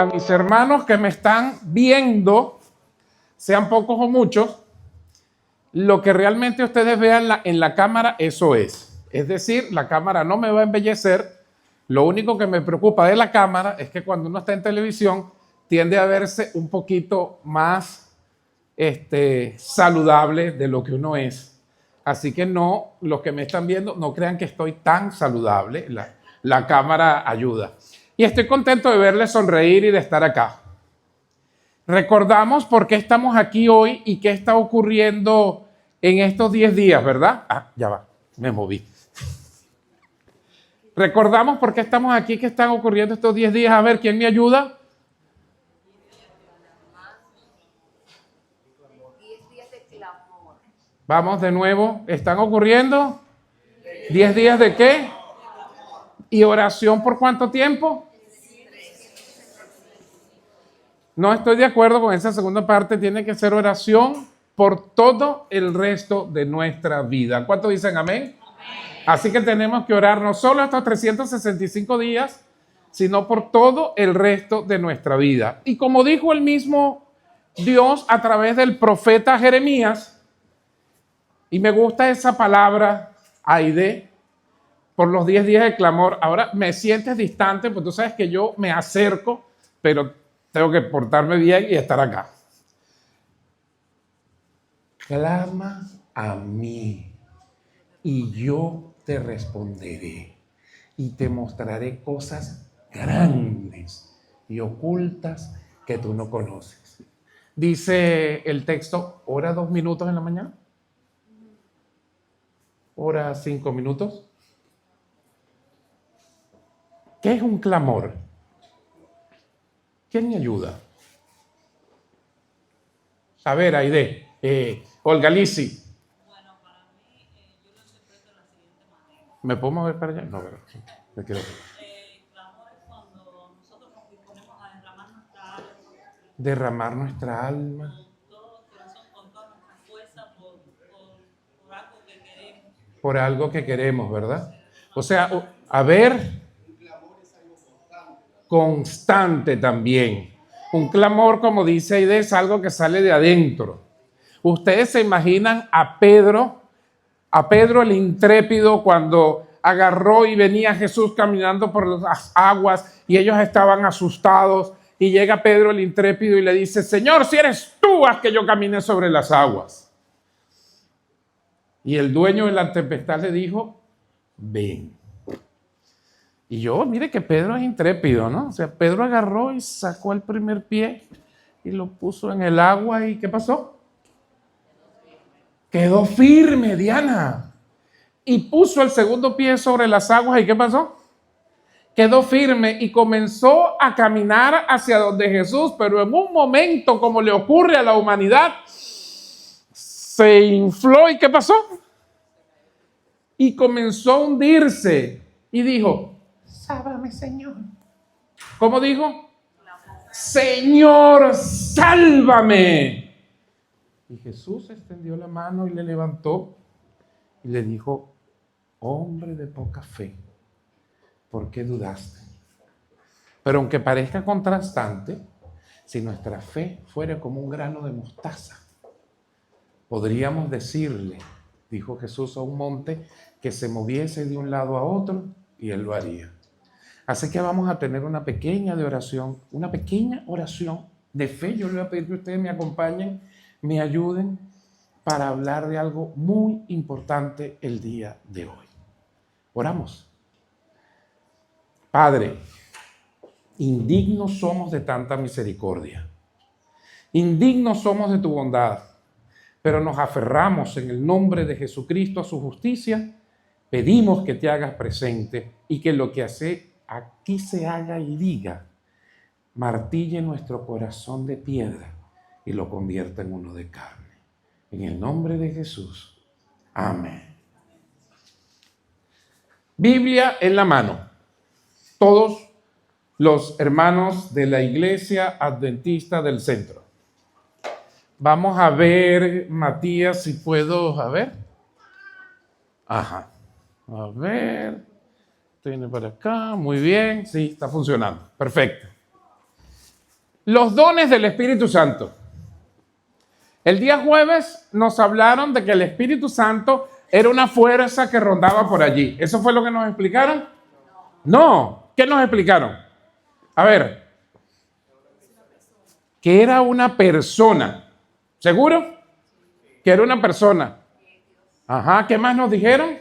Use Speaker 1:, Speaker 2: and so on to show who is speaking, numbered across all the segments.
Speaker 1: a mis hermanos que me están viendo, sean pocos o muchos, lo que realmente ustedes vean en la cámara, eso es. Es decir, la cámara no me va a embellecer. Lo único que me preocupa de la cámara es que cuando uno está en televisión tiende a verse un poquito más saludable de lo que uno es. Así que no, los que me están viendo, no crean que estoy tan saludable. La cámara ayuda. Y estoy contento de verles sonreír y de estar acá. Recordamos por qué estamos aquí hoy y qué está ocurriendo en estos 10 días, ¿verdad? Ya va, me moví. Recordamos por qué estamos aquí, qué están ocurriendo estos 10 días. A ver, ¿quién me ayuda?
Speaker 2: 10 días de clamor.
Speaker 1: Vamos de nuevo. ¿Están ocurriendo? 10 días de qué? ¿Y oración por cuánto tiempo? No estoy de acuerdo con esa segunda parte. Tiene que ser oración por todo el resto de nuestra vida. ¿Cuántos dicen amén? Así que tenemos que orar no solo estos 365 días, sino por todo el resto de nuestra vida. Y como dijo el mismo Dios a través del profeta Jeremías, y me gusta esa palabra, Aide, por los 10 días de clamor. Ahora me sientes distante, pues tú sabes que yo me acerco, pero tengo que portarme bien y estar acá. Clama a mí y yo te responderé y te mostraré cosas grandes y ocultas que tú no conoces. Dice el texto, ora 2 minutos en la mañana, ora 5 minutos. ¿Qué es un clamor? ¿Quién me ayuda? A ver, Aide, Olga Lisi.
Speaker 3: Bueno, para mí, yo lo interpreto de la siguiente manera.
Speaker 1: ¿Me puedo mover para allá? No, pero me quiero.
Speaker 3: Clamor es cuando nosotros nos disponemos a derramar nuestra alma,
Speaker 1: Derramar nuestra alma.
Speaker 3: con todo corazón, con toda nuestra fuerza, por algo que queremos.
Speaker 1: Por algo que queremos, ¿verdad? O sea, a ver, constante también. Un clamor, como dice Aide, es algo que sale de adentro. Ustedes se imaginan a Pedro el intrépido, cuando agarró y venía Jesús caminando por las aguas y ellos estaban asustados, y llega Pedro el intrépido y le dice: Señor, si eres tú, haz que yo camine sobre las aguas. Y el dueño de la tempestad le dijo: ven. Y mire que Pedro es intrépido, ¿no? O sea, Pedro agarró y sacó el primer pie y lo puso en el agua. ¿Y qué pasó? Quedó firme, Diana. Y puso el segundo pie sobre las aguas. ¿Y qué pasó? Quedó firme y comenzó a caminar hacia donde Jesús, pero en un momento, como le ocurre a la humanidad, se infló. ¿Y qué pasó? Y comenzó a hundirse y dijo: sálvame, Señor. ¿Cómo dijo? Señor, sálvame. Y Jesús extendió la mano y le levantó y le dijo: hombre de poca fe, ¿por qué dudaste? Pero aunque parezca contrastante, si nuestra fe fuera como un grano de mostaza, podríamos decirle, dijo Jesús, a un monte que se moviese de un lado a otro, y él lo haría. Así que vamos a tener una pequeña oración de fe. Yo les voy a pedir que ustedes me acompañen, me ayuden para hablar de algo muy importante el día de hoy. Oramos. Padre, indignos somos de tanta misericordia, indignos somos de tu bondad, pero nos aferramos en el nombre de Jesucristo a su justicia. Pedimos que te hagas presente y que lo que aquí se haga y diga martille nuestro corazón de piedra y lo convierta en uno de carne. En el nombre de Jesús. Amén. Biblia en la mano. Todos los hermanos de la Iglesia Adventista del Centro. Vamos a ver, Matías, si puedo, a ver. Ajá. A ver. Tiene para acá, muy bien, sí, está funcionando, perfecto. Los dones del Espíritu Santo. El día jueves nos hablaron de que el Espíritu Santo era una fuerza que rondaba por allí. ¿Eso fue lo que nos explicaron? No. ¿Qué nos explicaron? A ver. Que era una persona. ¿Seguro? Que era una persona. Ajá. ¿Qué más nos dijeron?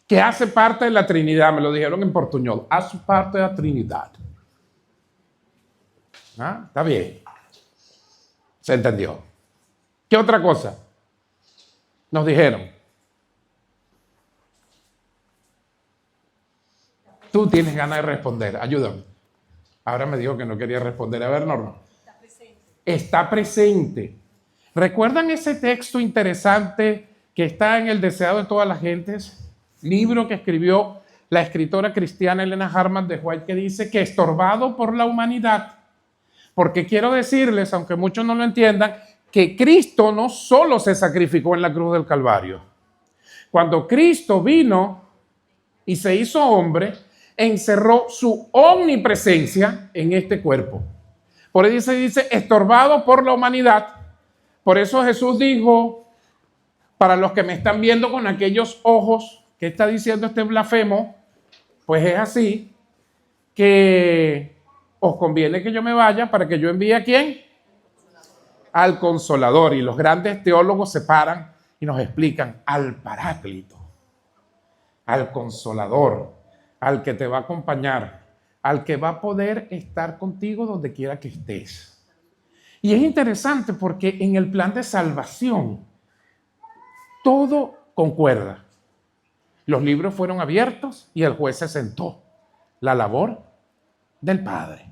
Speaker 1: Que hace parte de la Trinidad. Me lo dijeron en portuñol. Hace parte de la Trinidad. ¿Ah? Está bien. Se entendió. ¿Qué otra cosa nos dijeron? Tú tienes ganas de responder. Ayúdame. Ahora me dijo que no quería responder. A ver, Norma.
Speaker 3: Está presente.
Speaker 1: Está presente. ¿Recuerdan ese texto interesante que está en El deseado de todas las gentes? Libro que escribió la escritora cristiana Elena Harman de White, que dice que estorbado por la humanidad. Porque quiero decirles, aunque muchos no lo entiendan, que Cristo no solo se sacrificó en la cruz del Calvario. Cuando Cristo vino y se hizo hombre, encerró su omnipresencia en este cuerpo. Por eso dice, estorbado por la humanidad. Por eso Jesús dijo, para los que me están viendo con aquellos ojos, ¿qué está diciendo este blasfemo? Pues es así, que os conviene que yo me vaya para que yo envíe ¿a quién? Al Consolador. Y los grandes teólogos se paran y nos explican al Paráclito, al Consolador, al que te va a acompañar, al que va a poder estar contigo donde quiera que estés. Y es interesante porque en el plan de salvación todo concuerda. Los libros fueron abiertos y el juez se sentó. La labor del Padre.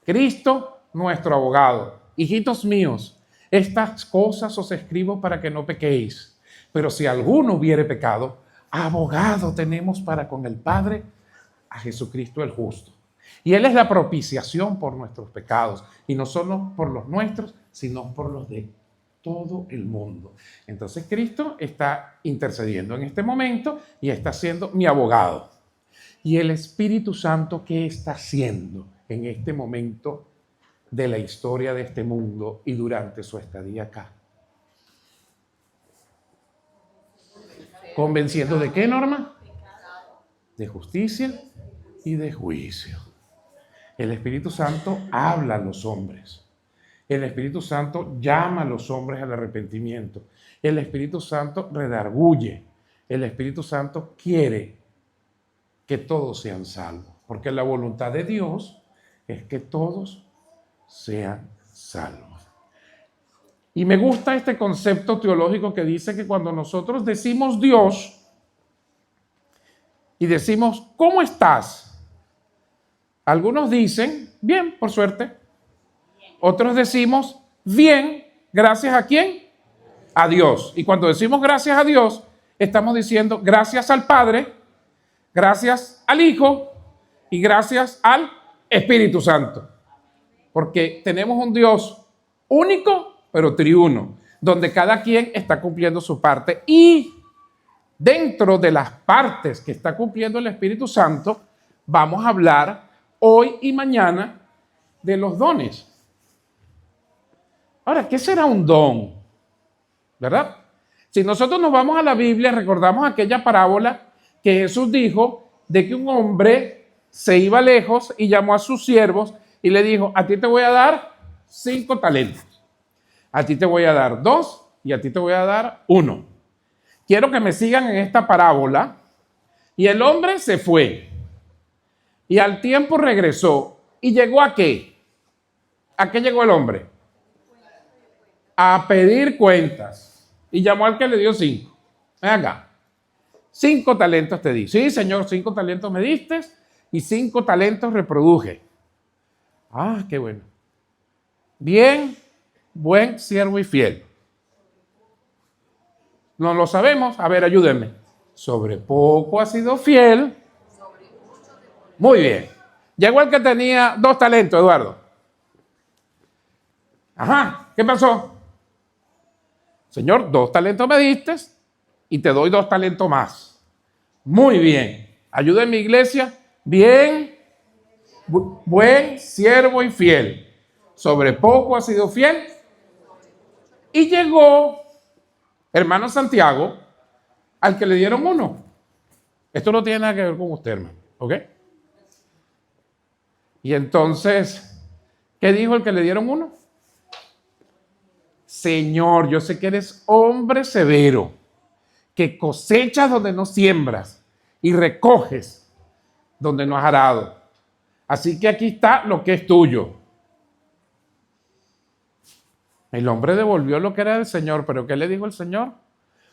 Speaker 1: Cristo, nuestro abogado. Hijitos míos, estas cosas os escribo para que no pequéis. Pero si alguno hubiere pecado, abogado tenemos para con el Padre, a Jesucristo el justo. Y Él es la propiciación por nuestros pecados. Y no solo por los nuestros, sino por los de todo el mundo. Entonces Cristo está intercediendo en este momento y está siendo mi abogado. Y el Espíritu Santo, ¿qué está haciendo en este momento de la historia de este mundo y durante su estadía acá? ¿Convenciendo de qué, Norma? De justicia y de juicio. El Espíritu Santo habla a los hombres. El Espíritu Santo llama a los hombres al arrepentimiento. El Espíritu Santo redarguye. El Espíritu Santo quiere que todos sean salvos. Porque la voluntad de Dios es que todos sean salvos. Y me gusta este concepto teológico que dice que cuando nosotros decimos Dios y decimos, ¿cómo estás? Algunos dicen, bien, por suerte. Otros decimos, bien, gracias a ¿quién? A Dios. Y cuando decimos gracias a Dios, estamos diciendo gracias al Padre, gracias al Hijo y gracias al Espíritu Santo. Porque tenemos un Dios único, pero triuno, donde cada quien está cumpliendo su parte. Y dentro de las partes que está cumpliendo el Espíritu Santo, vamos a hablar hoy y mañana de los dones. Ahora, ¿qué será un don? ¿Verdad? Si nosotros nos vamos a la Biblia, recordamos aquella parábola que Jesús dijo de que un hombre se iba lejos y llamó a sus siervos y le dijo, a ti te voy a dar 5 talentos, a ti te voy a dar 2 y a ti te voy a dar 1. Quiero que me sigan en esta parábola. Y el hombre se fue y al tiempo regresó y llegó ¿a qué? ¿A qué llegó el hombre? A pedir cuentas. Y llamó al que le dio 5. Ven acá. 5 talentos te di. Sí, señor, 5 talentos me diste y 5 talentos reproduje. Ah, qué bueno. Bien, buen siervo y fiel. No lo sabemos. A ver, ayúdenme. Sobre poco ha sido fiel. Muy bien. Llegó el que tenía 2 talentos, Eduardo. Ajá, ¿qué pasó? Señor, 2 talentos me diste y te doy 2 talentos más. Muy bien. Ayuda en mi iglesia. Bien, Buen siervo y fiel. Sobre poco ha sido fiel. Y llegó, hermano Santiago, al que le dieron uno. Esto no tiene nada que ver con usted, hermano. ¿Ok? Y entonces, ¿qué dijo el que le dieron uno? Señor, yo sé que eres hombre severo, que cosechas donde no siembras y recoges donde no has arado. Así que aquí está lo que es tuyo. El hombre devolvió lo que era del Señor, pero ¿qué le dijo el Señor?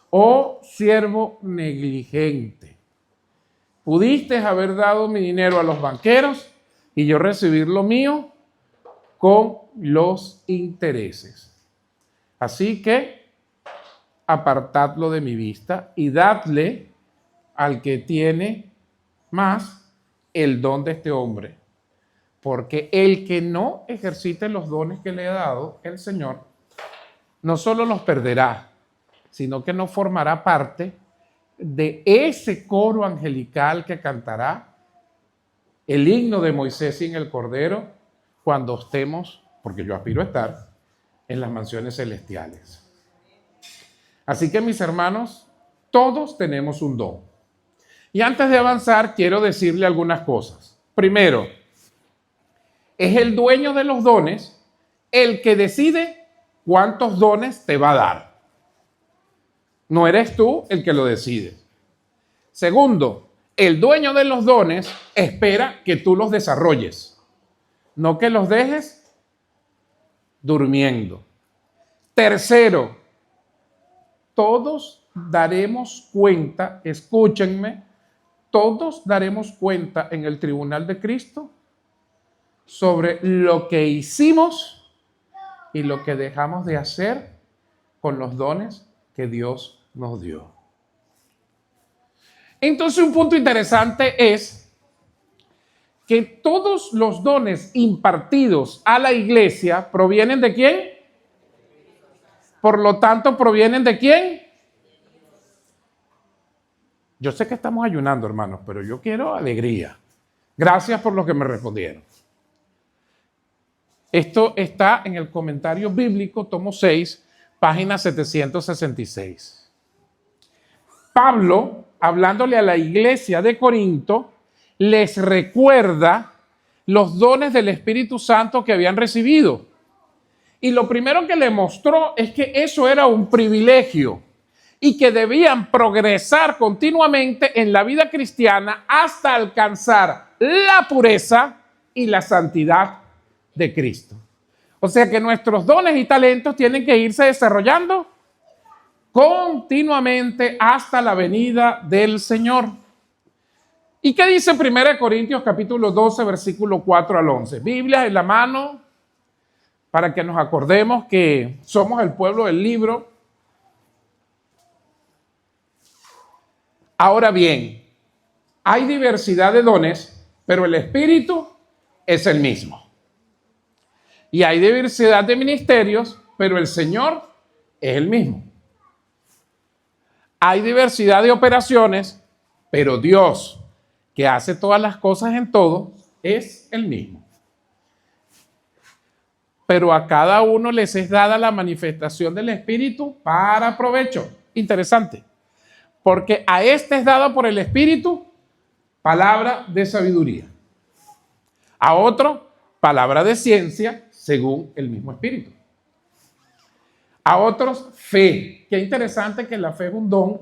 Speaker 1: Oh siervo negligente, pudiste haber dado mi dinero a los banqueros y yo recibir lo mío con los intereses. Así que apartadlo de mi vista y dadle al que tiene más el don de este hombre. Porque el que no ejercite los dones que le ha dado el Señor, no solo los perderá, sino que no formará parte de ese coro angelical que cantará el himno de Moisés y en el Cordero cuando estemos, porque yo aspiro a estar, en las mansiones celestiales. Así que, mis hermanos, todos tenemos un don. Y antes de avanzar, quiero decirle algunas cosas. Primero, es el dueño de los dones el que decide cuántos dones te va a dar. No eres tú el que lo decide. Segundo, el dueño de los dones espera que tú los desarrolles, no que los dejes durmiendo. Tercero, todos daremos cuenta, escúchenme, todos daremos cuenta en el tribunal de Cristo sobre lo que hicimos y lo que dejamos de hacer con los dones que Dios nos dio. Entonces, un punto interesante es que todos los dones impartidos a la iglesia provienen ¿de quién? Por lo tanto, ¿provienen de quién? Yo sé que estamos ayunando, hermanos, pero yo quiero alegría. Gracias por lo que me respondieron. Esto está en el comentario bíblico, tomo 6, página 766. Pablo, hablándole a la iglesia de Corinto, les recuerda los dones del Espíritu Santo que habían recibido. Y lo primero que le mostró es que eso era un privilegio y que debían progresar continuamente en la vida cristiana hasta alcanzar la pureza y la santidad de Cristo. O sea que nuestros dones y talentos tienen que irse desarrollando continuamente hasta la venida del Señor. ¿Y qué dice 1 Corintios capítulo 12, versículo 4 al 11? Biblia en la mano para que nos acordemos que somos el pueblo del libro. Ahora bien, hay diversidad de dones, pero el Espíritu es el mismo. Y hay diversidad de ministerios, pero el Señor es el mismo. Hay diversidad de operaciones, pero Dios, que hace todas las cosas en todo, es el mismo. Pero a cada uno les es dada la manifestación del Espíritu para provecho. Interesante. Porque a este es dado por el Espíritu palabra de sabiduría. A otro, palabra de ciencia, según el mismo Espíritu. A otros, fe. Qué interesante que la fe es un don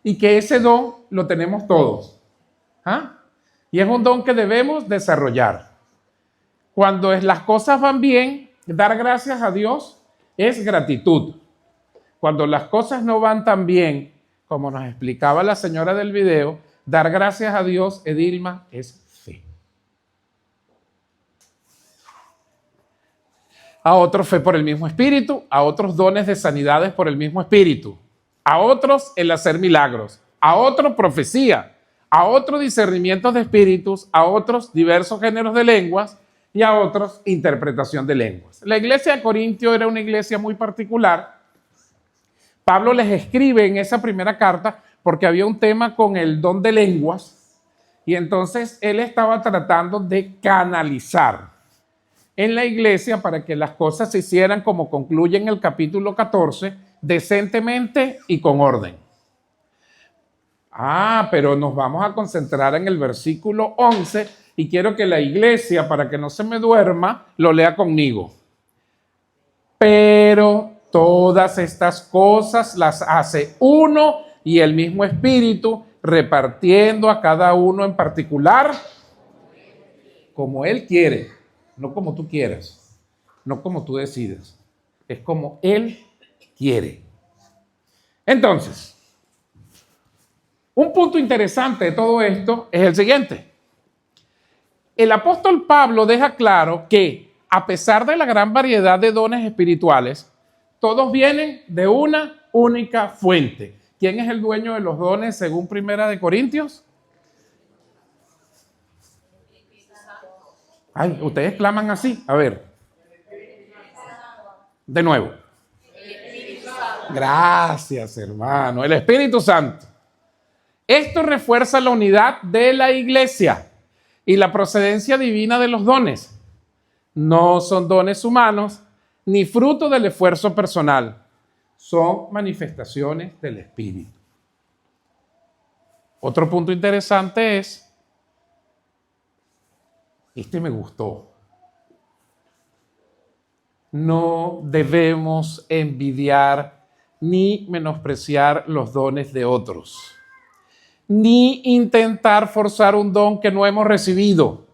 Speaker 1: y que ese don lo tenemos todos. ¿Ah? Y es un don que debemos desarrollar. Cuando las cosas van bien, dar gracias a Dios es gratitud. Cuando las cosas no van tan bien, como nos explicaba la señora del video, dar gracias a Dios, Edilma, es fe. A otros fe por el mismo Espíritu, a otros dones de sanidades por el mismo Espíritu, a otros el hacer milagros, a otros profecía, a otros discernimientos de espíritus, a otros diversos géneros de lenguas y a otros interpretación de lenguas. La iglesia de Corintio era una iglesia muy particular. Pablo les escribe en esa primera carta porque había un tema con el don de lenguas Y entonces él estaba tratando de canalizar en la iglesia para que las cosas se hicieran como concluye en el capítulo 14, decentemente y con orden. Pero nos vamos a concentrar en el versículo 11 y quiero que la iglesia, para que no se me duerma, lo lea conmigo. Pero todas estas cosas las hace uno y el mismo Espíritu, repartiendo a cada uno en particular como Él quiere, no como tú quieras, no como tú decides, es como Él quiere. Entonces, un punto interesante de todo esto es el siguiente. El apóstol Pablo deja claro que, a pesar de la gran variedad de dones espirituales, todos vienen de una única fuente. ¿Quién es el dueño de los dones según Primera de Corintios? Ay, ustedes claman así. A ver. De nuevo. Gracias, hermano. El Espíritu Santo. Esto refuerza la unidad de la iglesia y la procedencia divina de los dones. No son dones humanos ni fruto del esfuerzo personal. Son manifestaciones del Espíritu. Otro punto interesante es, este me gustó, no debemos envidiar ni menospreciar los dones de otros, ni intentar forzar un don que no hemos recibido.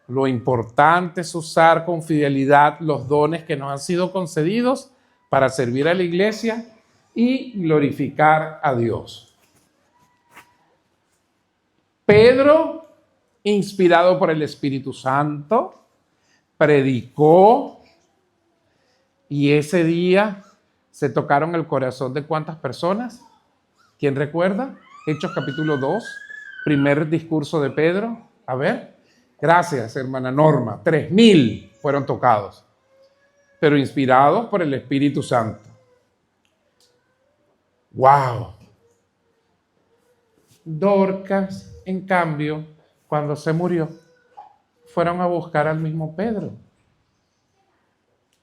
Speaker 1: Lo importante es usar con fidelidad los dones que nos han sido concedidos para servir a la iglesia y glorificar a Dios. Pedro, inspirado por el Espíritu Santo, predicó y ese día se tocaron el corazón de ¿cuántas personas? ¿Quién recuerda? Hechos capítulo 2, primer discurso de Pedro. A ver, gracias hermana Norma, 3,000 fueron tocados, pero inspirados por el Espíritu Santo. ¡Wow! Dorcas, en cambio, cuando se murió, fueron a buscar al mismo Pedro.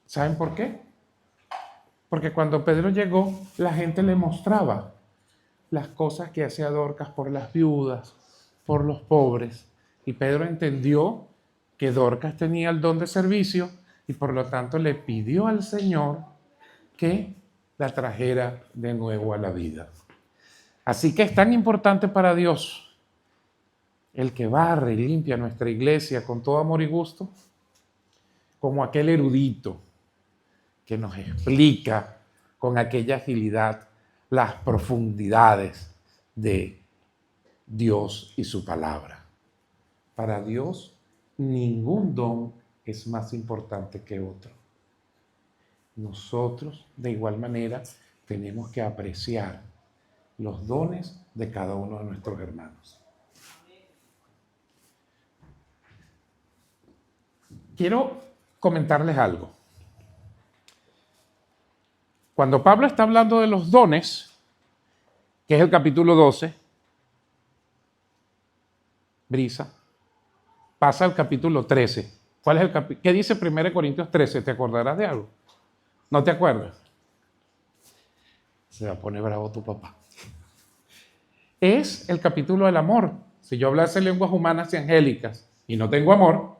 Speaker 1: ¿Saben por qué? Porque cuando Pedro llegó, la gente le mostraba las cosas que hacía Dorcas por las viudas, por los pobres. Y Pedro entendió que Dorcas tenía el don de servicio y por lo tanto le pidió al Señor que la trajera de nuevo a la vida. Así que es tan importante para Dios el que barre y limpia nuestra iglesia con todo amor y gusto, como aquel erudito que nos explica con aquella agilidad las profundidades de Dios y su palabra. Para Dios, ningún don es más importante que otro. Nosotros, de igual manera, tenemos que apreciar los dones de cada uno de nuestros hermanos. Quiero comentarles algo. Cuando Pablo está hablando de los dones, que es el capítulo 12, Brisa, pasa al capítulo 13. ¿Cuál es el capítulo? ¿Qué dice 1 Corintios 13? ¿Te acordarás de algo? ¿No te acuerdas? Se va a poner bravo tu papá. Es el capítulo del amor. Si yo hablase lenguas humanas y angélicas y no tengo amor,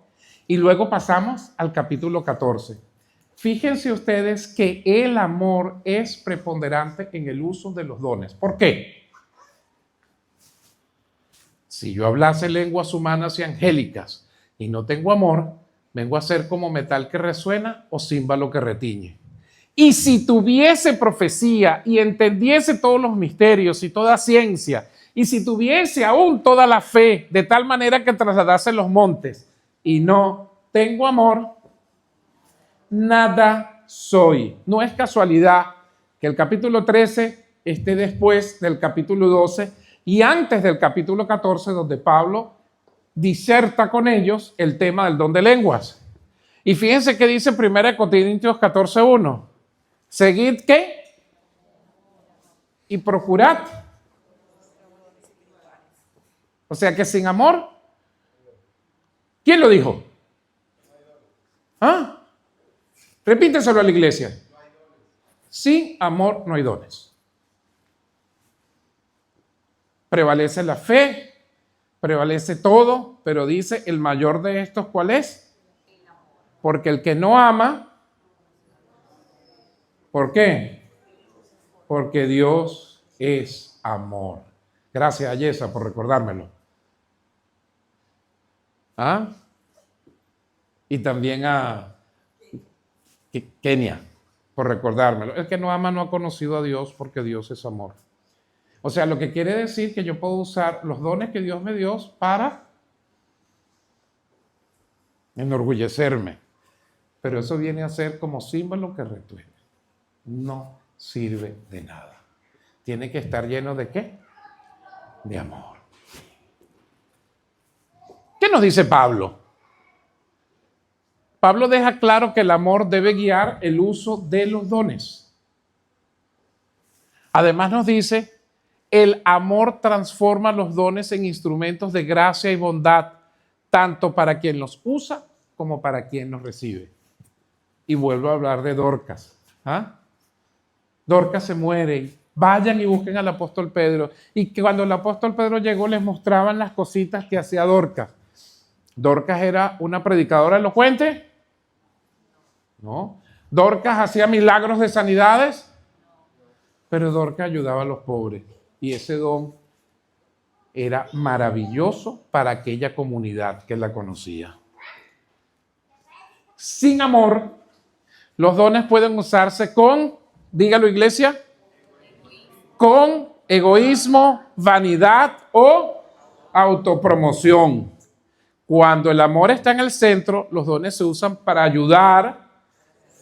Speaker 1: y luego pasamos al capítulo 14. Fíjense ustedes que el amor es preponderante en el uso de los dones. ¿Por qué? Si yo hablase lenguas humanas y angélicas y no tengo amor, vengo a ser como metal que resuena o címbalo que retiñe. Y si tuviese profecía y entendiese todos los misterios y toda ciencia, y si tuviese aún toda la fe, de tal manera que trasladase los montes, y no tengo amor, nada soy. No es casualidad que el capítulo 13 esté después del capítulo 12 y antes del capítulo 14, donde Pablo diserta con ellos el tema del don de lenguas. Y fíjense que dice 1 Corintios 14:1. Seguid ¿qué? Y procurad. O sea que sin amor, ¿quién lo dijo? ¿Ah? Repíteselo a la iglesia. Sin amor no hay dones. Prevalece la fe, prevalece todo, pero dice el mayor de estos, ¿cuál es? Porque el que no ama, ¿por qué? Porque Dios es amor. Gracias a Yesa por recordármelo. ¿Ah? Y también a Kenia por recordármelo. El que no ama no ha conocido a Dios porque Dios es amor. O sea, lo que quiere decir que yo puedo usar los dones que Dios me dio para enorgullecerme. Pero eso viene a ser como símbolo que retueve. No sirve de nada. Tiene que estar lleno de ¿qué? De amor. ¿Qué nos dice Pablo? Pablo deja claro que el amor debe guiar el uso de los dones. Además nos dice, el amor transforma los dones en instrumentos de gracia y bondad, tanto para quien los usa como para quien los recibe. Y vuelvo a hablar de Dorcas. ¿Ah? Dorcas se muere. Vayan y busquen al apóstol Pedro. Y que cuando el apóstol Pedro llegó les mostraban las cositas que hacía Dorcas. ¿Dorcas era una predicadora elocuente? No. ¿Dorcas hacía milagros de sanidades? Pero Dorcas ayudaba a los pobres. Y ese don era maravilloso para aquella comunidad que la conocía. Sin amor, los dones pueden usarse con, dígalo iglesia, con egoísmo, vanidad o autopromoción. Cuando el amor está en el centro, los dones se usan para ayudar,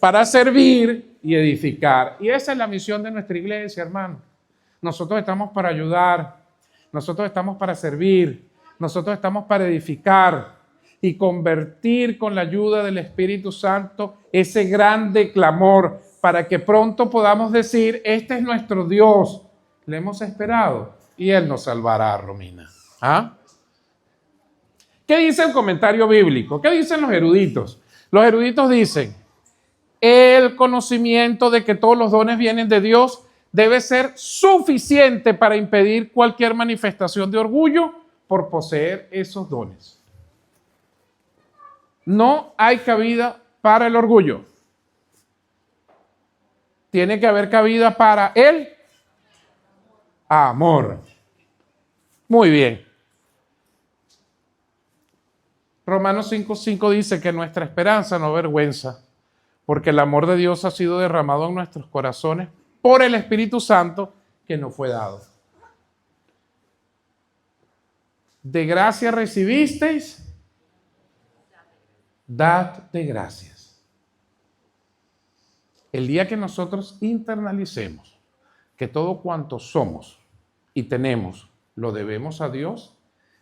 Speaker 1: para servir y edificar. Y esa es la misión de nuestra iglesia, hermano. Nosotros estamos para ayudar, nosotros estamos para servir, nosotros estamos para edificar y convertir con la ayuda del Espíritu Santo ese grande clamor para que pronto podamos decir, este es nuestro Dios, le hemos esperado y Él nos salvará, Romina. ¿Ah? ¿Qué dice el comentario bíblico? ¿Qué dicen los eruditos? Los eruditos dicen, el conocimiento de que todos los dones vienen de Dios debe ser suficiente para impedir cualquier manifestación de orgullo por poseer esos dones. No hay cabida para el orgullo. Tiene que haber cabida para el amor. Muy bien. Romanos 5:5 dice que nuestra esperanza no avergüenza, porque el amor de Dios ha sido derramado en nuestros corazones por el Espíritu Santo que nos fue dado. De gracia recibisteis, dad de gracias. El día que nosotros internalicemos que todo cuanto somos y tenemos lo debemos a Dios,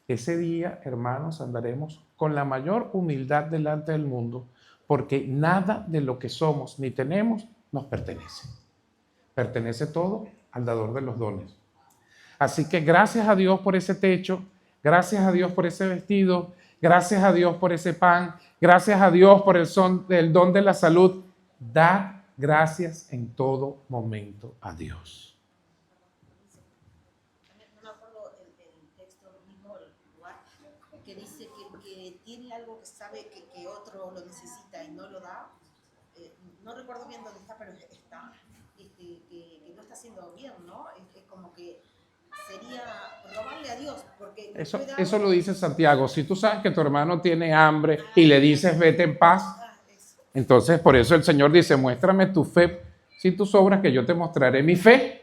Speaker 1: ese día, hermanos, andaremos con la mayor humildad delante del mundo, porque nada de lo que somos ni tenemos nos pertenece. Pertenece todo al dador de los dones. Así que gracias a Dios por ese techo, gracias a Dios por ese vestido, gracias a Dios por ese pan, gracias a Dios por el don de la salud. Da gracias en todo momento a Dios.
Speaker 4: No me acuerdo el texto mismo, el lugar, que dice que tiene algo que sabe que otro lo necesita y no lo da. No recuerdo bien dónde está, pero está. Que no está haciendo bien, ¿no? Es como que sería robarle a Dios. Porque
Speaker 1: eso lo dice Santiago. Si tú sabes que tu hermano tiene hambre y le dices vete en paz, entonces por eso el Señor dice, muéstrame tu fe sin tus obras, que yo te mostraré mi fe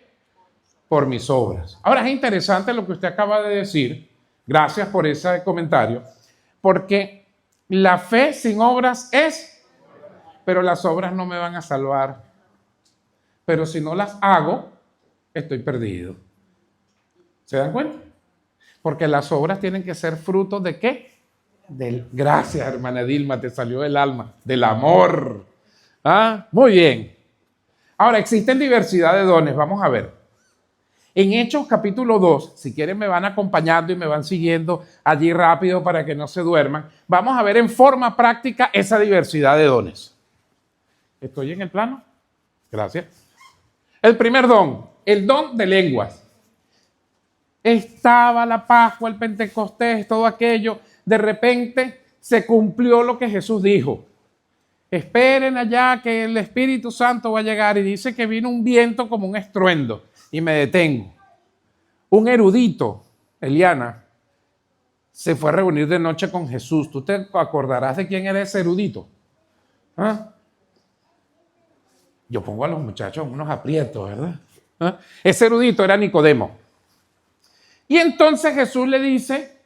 Speaker 1: por mis obras. Ahora es interesante lo que usted acaba de decir. Gracias por ese comentario. Porque la fe sin obras es, pero las obras no me van a salvar. Pero si no las hago, estoy perdido. ¿Se dan cuenta? Porque las obras tienen que ser fruto de ¿qué? Gracias, hermana Dilma, te salió del alma, del amor. ¿Ah? Muy bien. Ahora, existen diversidad de dones, vamos a ver. En Hechos capítulo 2, si quieren me van acompañando y me van siguiendo allí rápido para que no se duerman, vamos a ver en forma práctica esa diversidad de dones. ¿Estoy en el plano? Gracias. El primer don, el don de lenguas. Estaba la Pascua, el Pentecostés, todo aquello. De repente se cumplió lo que Jesús dijo. Esperen allá que el Espíritu Santo va a llegar, y dice que vino un viento como un estruendo. Y me detengo. Un erudito, Eliana, se fue a reunir de noche con Jesús. ¿Tú te acordarás de quién era ese erudito? ¿Ah? Yo pongo a los muchachos en unos aprietos, ¿verdad? ¿Ah? Ese erudito era Nicodemo. Y entonces Jesús le dice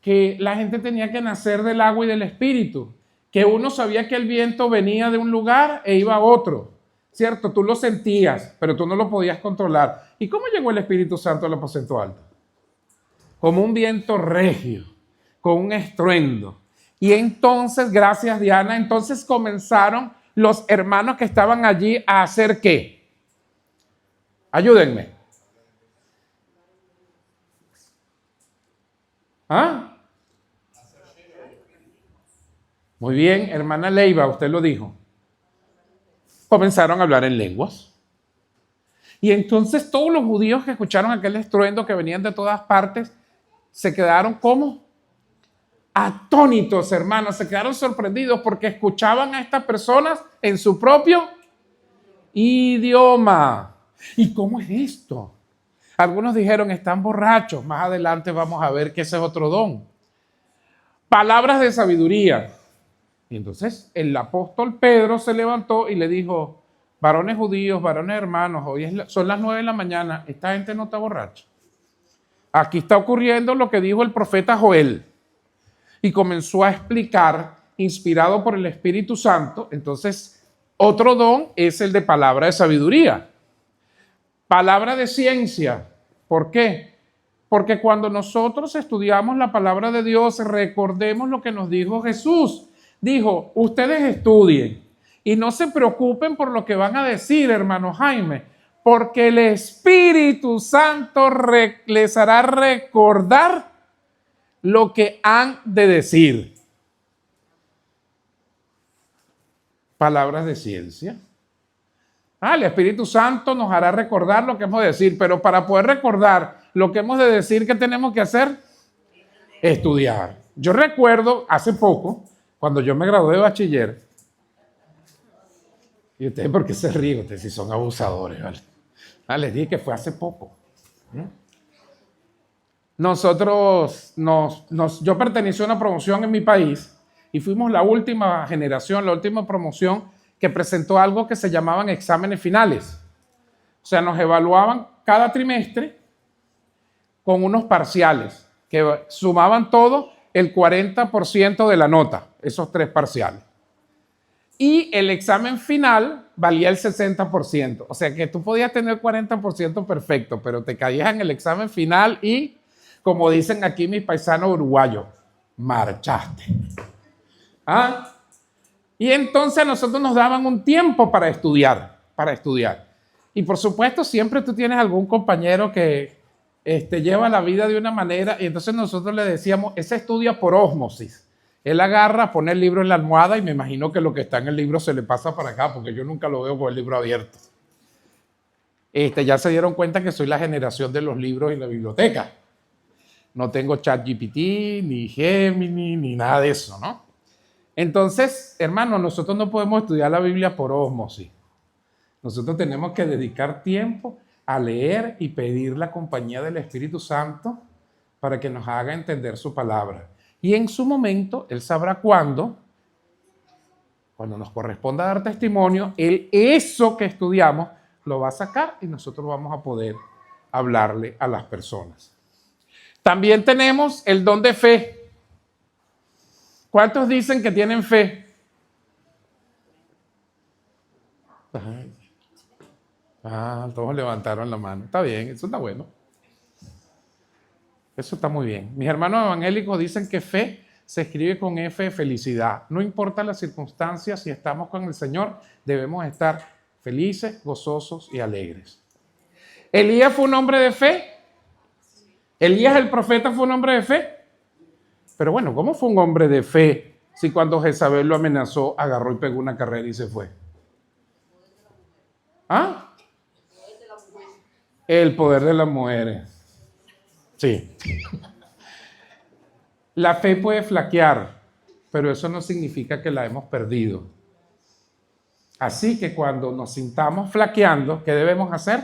Speaker 1: que la gente tenía que nacer del agua y del Espíritu, que uno sabía que el viento venía de un lugar e iba a otro, ¿cierto? Tú lo sentías, pero tú no lo podías controlar. ¿Y cómo llegó el Espíritu Santo al aposento alto? Como un viento regio, con un estruendo. Y entonces, gracias Diana, entonces comenzaron los hermanos que estaban allí a hacer ¿qué? Ayúdenme. ¿Ah? Muy bien, hermana Leiva, usted lo dijo. Comenzaron a hablar en lenguas. Y entonces todos los judíos que escucharon aquel estruendo que venían de todas partes, se quedaron como atónitos, hermanos, se quedaron sorprendidos porque escuchaban a estas personas en su propio idioma. ¿Y cómo es esto? Algunos dijeron, están borrachos. Más adelante vamos a ver que ese es otro don. Palabras de sabiduría. Y entonces el apóstol Pedro se levantó y le dijo, varones judíos, varones hermanos, hoy son las 9 de la mañana, esta gente no está borracha. Aquí está ocurriendo lo que dijo el profeta Joel. Y comenzó a explicar, inspirado por el Espíritu Santo. Entonces, otro don es el de palabra de sabiduría. Palabra de ciencia. ¿Por qué? Porque cuando nosotros estudiamos la palabra de Dios, recordemos lo que nos dijo Jesús. Dijo, ustedes estudien y no se preocupen por lo que van a decir, hermano Jaime, porque el Espíritu Santo les hará recordar lo que han de decir. Palabras de ciencia. El Espíritu Santo nos hará recordar lo que hemos de decir, pero para poder recordar lo que hemos de decir, ¿qué tenemos que hacer? Estudiar. Yo recuerdo hace poco, cuando yo me gradué de bachiller, y ustedes, ¿por qué se ríen? Ustedes si son abusadores, ¿vale? Les dije que fue hace poco. Yo pertenecí a una promoción en mi país y fuimos la última generación, la última promoción que presentó algo que se llamaban exámenes finales. O sea, nos evaluaban cada trimestre con unos parciales que sumaban todo el 40% de la nota, esos 3 parciales. Y el examen final valía el 60%. O sea que tú podías tener 40% perfecto, pero te caías en el examen final y, como dicen aquí mis paisanos uruguayos, marchaste. Y entonces a nosotros nos daban un tiempo para estudiar. Y por supuesto siempre tú tienes algún compañero que lleva la vida de una manera, y entonces nosotros le decíamos, ese estudia por ósmosis. Él agarra, pone el libro en la almohada y me imagino que lo que está en el libro se le pasa para acá, porque yo nunca lo veo con el libro abierto. Ya se dieron cuenta que soy la generación de los libros y la biblioteca. No tengo ChatGPT, ni Gemini, ni nada de eso, ¿no? Entonces, hermanos, nosotros no podemos estudiar la Biblia por ósmosis. Nosotros tenemos que dedicar tiempo a leer y pedir la compañía del Espíritu Santo para que nos haga entender su palabra. Y en su momento, Él sabrá cuándo, cuando nos corresponda dar testimonio, Él eso que estudiamos lo va a sacar y nosotros vamos a poder hablarle a las personas. También tenemos el don de fe. ¿Cuántos dicen que tienen fe? Todos levantaron la mano. Está bien, eso está bueno. Eso está muy bien. Mis hermanos evangélicos dicen que fe se escribe con F de felicidad. No importa las circunstancias, si estamos con el Señor, debemos estar felices, gozosos y alegres. ¿Elías fue un hombre de fe? ¿Elías el profeta fue un hombre de fe? Pero bueno, ¿cómo fue un hombre de fe si cuando Jezabel lo amenazó, agarró y pegó una carrera y se fue? ¿Ah? El poder de las mujeres. Sí. La fe puede flaquear, pero eso no significa que la hemos perdido. Así que cuando nos sintamos flaqueando, ¿qué debemos hacer?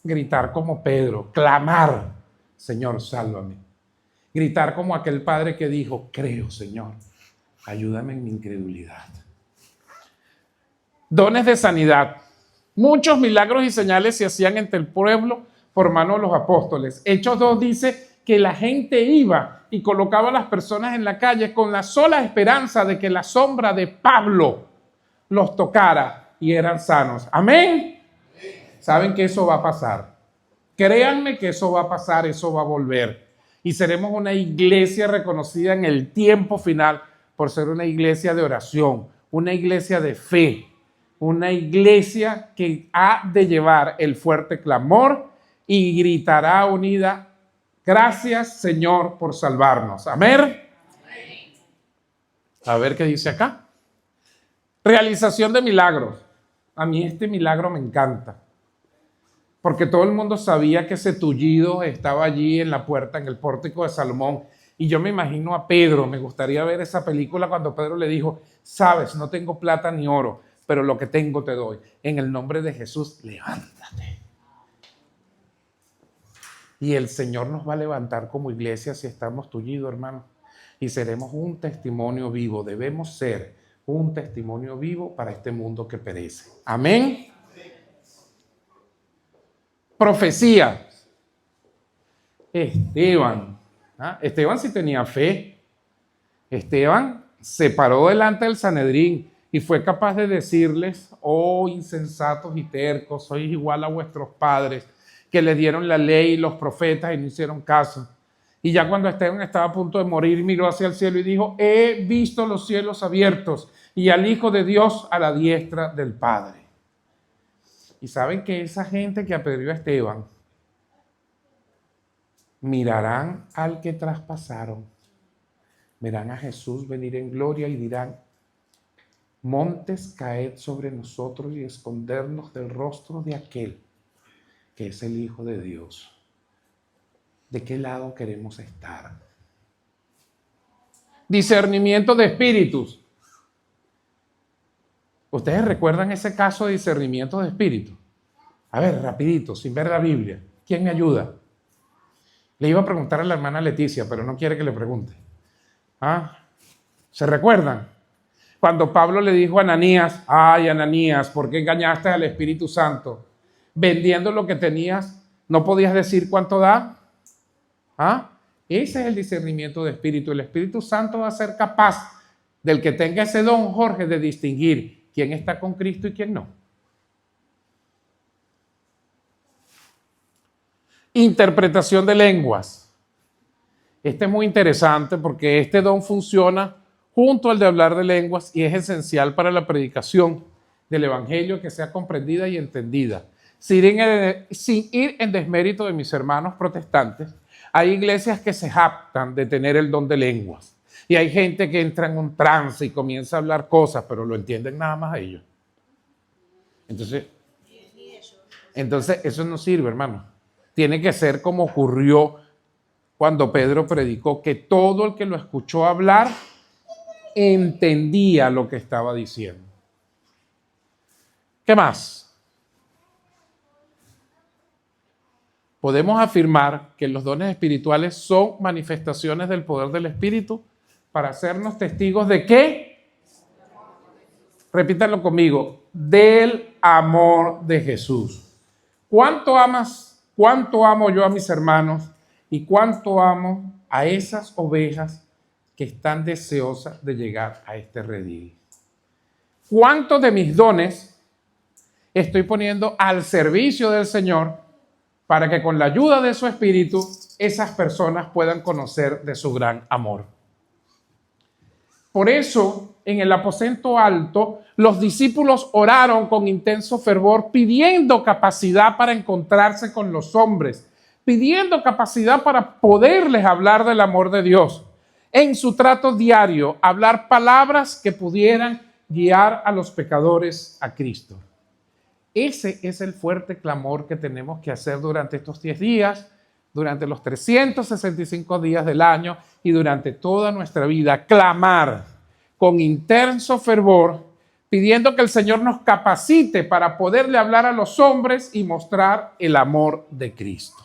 Speaker 1: Gritar como Pedro, clamar, Señor, sálvame. Gritar como aquel padre que dijo, creo, Señor, ayúdame en mi incredulidad. Dones de sanidad. Muchos milagros y señales se hacían entre el pueblo por mano de los apóstoles. Hechos 2 dice que la gente iba y colocaba a las personas en la calle con la sola esperanza de que la sombra de Pablo los tocara y eran sanos. Amén. Saben que eso va a pasar. Créanme que eso va a pasar, eso va a volver. Y seremos una iglesia reconocida en el tiempo final por ser una iglesia de oración, una iglesia de fe, una iglesia que ha de llevar el fuerte clamor y gritará unida, gracias Señor por salvarnos. Amén. A ver qué dice acá. Realización de milagros. A mí este milagro me encanta. Porque todo el mundo sabía que ese tullido estaba allí en la puerta, en el pórtico de Salomón. Y yo me imagino a Pedro, me gustaría ver esa película cuando Pedro le dijo, sabes, no tengo plata ni oro, pero lo que tengo te doy. En el nombre de Jesús, levántate. Y el Señor nos va a levantar como iglesia si estamos tullidos, hermano. Y seremos un testimonio vivo. Debemos ser un testimonio vivo para este mundo que perece. Amén. Profecía. Esteban. Esteban sí tenía fe. Esteban se paró delante del Sanedrín y fue capaz de decirles, oh insensatos y tercos, sois igual a vuestros padres, que le dieron la ley y los profetas y no hicieron caso. Y ya cuando Esteban estaba a punto de morir, miró hacia el cielo y dijo, he visto los cielos abiertos y al Hijo de Dios a la diestra del Padre. Y saben que esa gente que apedreó a Esteban, mirarán al que traspasaron, verán a Jesús venir en gloria y dirán, montes caed sobre nosotros y escondernos del rostro de aquel que es el Hijo de Dios. ¿De qué lado queremos estar? Discernimiento de espíritus. ¿Ustedes recuerdan ese caso de discernimiento de espíritus? A ver, rapidito, sin ver la Biblia. ¿Quién me ayuda? Le iba a preguntar a la hermana Leticia, pero no quiere que le pregunte. ¿Se recuerdan? Cuando Pablo le dijo a Ananías, ay Ananías, ¿por qué engañaste al Espíritu Santo? Vendiendo lo que tenías, ¿no podías decir cuánto da? Ese es el discernimiento de espíritu. El Espíritu Santo va a ser capaz del que tenga ese don, Jorge, de distinguir quién está con Cristo y quién no. Interpretación de lenguas. Este es muy interesante porque este don funciona junto al de hablar de lenguas y es esencial para la predicación del Evangelio que sea comprendida y entendida. Sin ir en desmérito de mis hermanos protestantes, hay iglesias que se jactan de tener el don de lenguas. Y hay gente que entra en un trance y comienza a hablar cosas, pero lo entienden nada más a ellos. Entonces eso no sirve, hermano. Tiene que ser como ocurrió cuando Pedro predicó, que todo el que lo escuchó hablar entendía lo que estaba diciendo. ¿Qué más? Podemos afirmar que los dones espirituales son manifestaciones del poder del Espíritu para hacernos testigos de ¿qué? Repítanlo conmigo, del amor de Jesús. ¿Cuánto amo yo a mis hermanos y cuánto amo a esas ovejas que están deseosas de llegar a este redil? ¿Cuántos de mis dones estoy poniendo al servicio del Señor para que con la ayuda de su Espíritu esas personas puedan conocer de su gran amor? Por eso, en el aposento alto, los discípulos oraron con intenso fervor, pidiendo capacidad para encontrarse con los hombres, pidiendo capacidad para poderles hablar del amor de Dios. En su trato diario, hablar palabras que pudieran guiar a los pecadores a Cristo. Ese es el fuerte clamor que tenemos que hacer durante estos 10 días, durante los 365 días del año y durante toda nuestra vida. Clamar con intenso fervor, pidiendo que el Señor nos capacite para poderle hablar a los hombres y mostrar el amor de Cristo.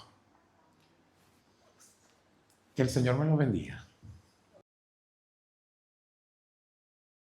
Speaker 1: Que el Señor me lo bendiga.